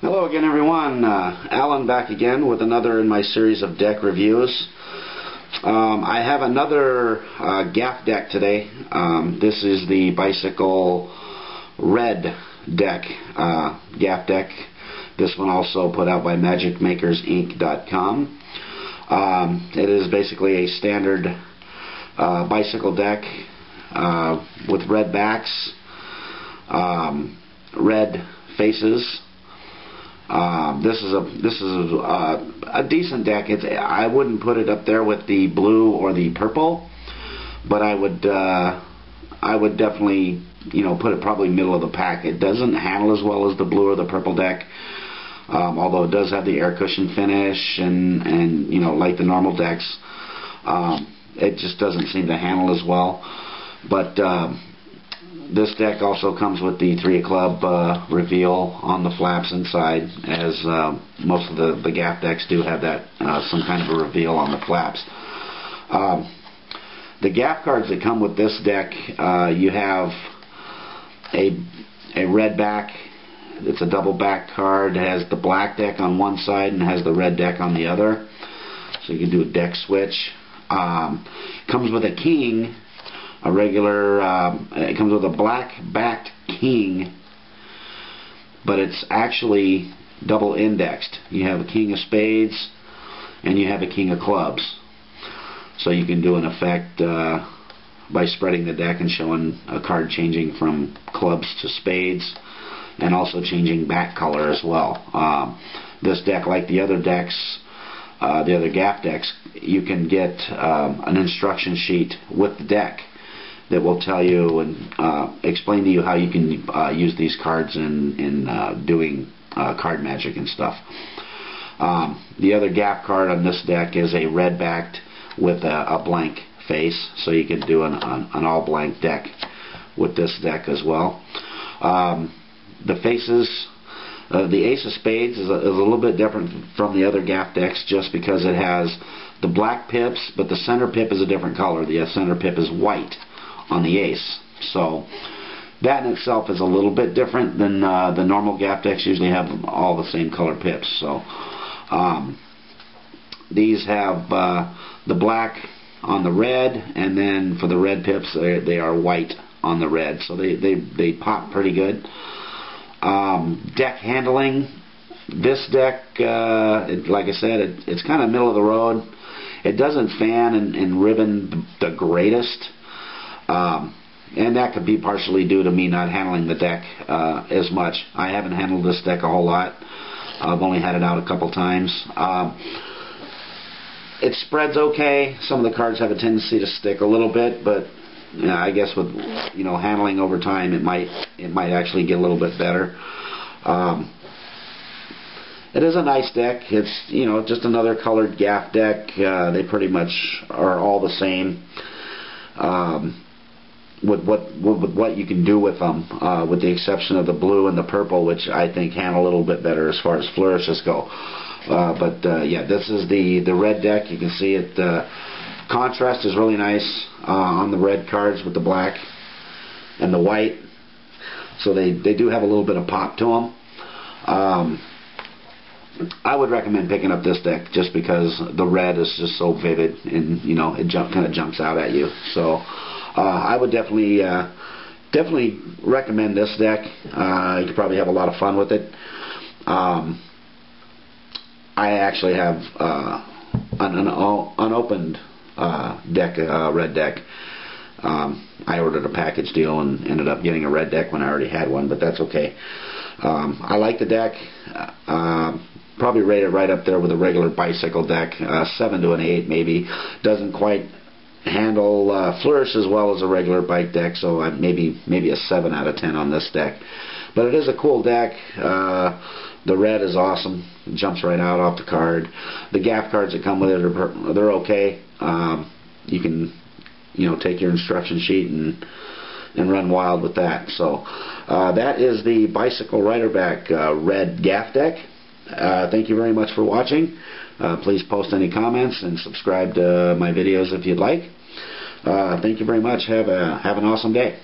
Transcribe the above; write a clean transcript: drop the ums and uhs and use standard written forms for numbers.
Hello again, everyone. Alan back again with another in my series of deck reviews. I have another Gaff deck today. This is the Bicycle Red deck, Gaff deck. This one also put out by MagicMakersInc.com. It is basically a standard bicycle deck with red backs, red faces. This is a decent deck. I wouldn't put it up there with the blue or the purple, but I would definitely put it probably middle of the pack. It doesn't handle as well as the blue or the purple deck, although it does have the air cushion finish and like the normal decks. It just doesn't seem to handle as well. But this deck also comes with the 3 of club reveal on the flaps inside, as most of the Gaff decks do have that, some kind of a reveal on the flaps. The Gaff cards that come with this deck, you have a red back. It's a double back card. It has the black deck on one side and has the red deck on the other, so you can do a deck switch. Comes with a king. A regular, it comes with a black-backed king, but it's actually double indexed. You have a king of spades and you have a king of clubs. So you can do an effect by spreading the deck and showing a card changing from clubs to spades, and also changing back color as well. This deck, like the other decks, the other Gaff decks, you can get an instruction sheet with the deck that will tell you and explain to you how you can use these cards in doing card magic and stuff. The other Gaff card on this deck is a red backed with a blank face, so you can do an all blank deck with this deck as well. The faces, the ace of spades is a little bit different from the other Gaff decks, just because it has the black pips, but the center pip is a different color. The center pip is white on the ace, so that in itself is a little bit different than the normal Gaff decks. Usually have all the same color pips. So these have the black on the red, and then for the red pips they are white on the red, so they pop pretty good. Deck handling, this deck, like I said, it's kind of middle of the road. It doesn't fan and ribbon the greatest. And that could be partially due to me not handling the deck as much. I haven't handled this deck a whole lot. I've only had it out a couple times. It spreads okay. Some of the cards have a tendency to stick a little bit, but I guess with handling over time, it might actually get a little bit better. It is a nice deck. It's just another colored Gaff deck. They pretty much are all the same. With what you can do with them, with the exception of the blue and the purple, which I think handle a little bit better as far as flourishes go. Yeah, this is the red deck. You can see it. Contrast is really nice on the red cards with the black and the white, so they do have a little bit of pop to them. I would recommend picking up this deck just because the red is just so vivid, and it kind of jumps out at you. So I would definitely recommend this deck. You could probably have a lot of fun with it. I actually have an unopened deck, red deck. I ordered a package deal and ended up getting a red deck when I already had one, but that's okay. I like the deck. Probably rate it right up there with a regular bicycle deck, 7 to an 8 maybe. Doesn't quite handle flourish as well as a regular bike deck, so maybe a 7 out of 10 on this deck. But it is a cool deck. The red is awesome. It jumps right out off the card. The Gaff cards that come with it they're okay. You can take your instruction sheet and run wild with that. So that is the Bicycle Riderback red Gaff deck. Thank you very much for watching. Please post any comments and subscribe to my videos if you'd like. Thank you very much. Have an awesome day.